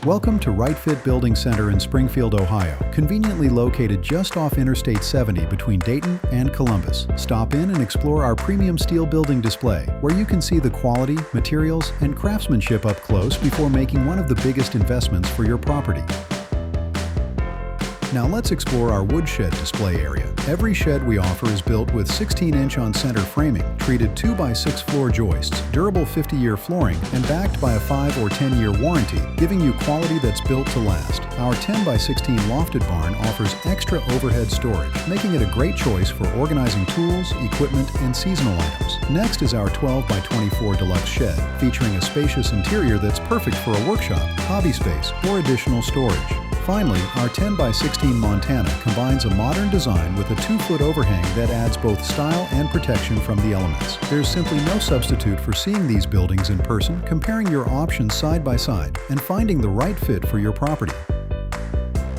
Welcome to RightFit Building Center in Springfield, Ohio, conveniently located just off Interstate 70 between Dayton and Columbus. Stop in and explore our premium steel building display, where you can see the quality, materials, and craftsmanship up close before making one of the biggest investments for your property. Now let's explore our woodshed display area. Every shed we offer is built with 16-inch on-center framing, treated 2x6 floor joists, durable 50-year flooring, and backed by a 5 or 10-year warranty, giving you quality that's built to last. Our 10x16 lofted barn offers extra overhead storage, making it a great choice for organizing tools, equipment, and seasonal items. Next is our 12x24 deluxe shed, featuring a spacious interior that's perfect for a workshop, hobby space, or additional storage. Finally, our 10x16 Montana combines a modern design with a 2-foot overhang that adds both style and protection from the elements. There's simply no substitute for seeing these buildings in person, comparing your options side by side, and finding the right fit for your property.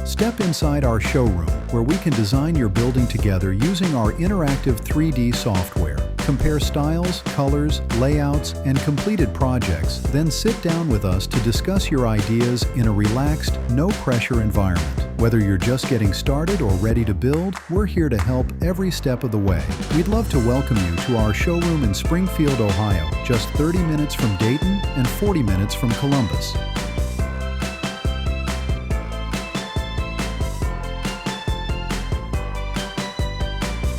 Step inside our showroom, where we can design your building together using our interactive 3D software. Compare styles, colors, layouts, and completed projects, then sit down with us to discuss your ideas in a relaxed, no-pressure environment. Whether you're just getting started or ready to build, we're here to help every step of the way. We'd love to welcome you to our showroom in Springfield, Ohio, just 30 minutes from Dayton and 40 minutes from Columbus.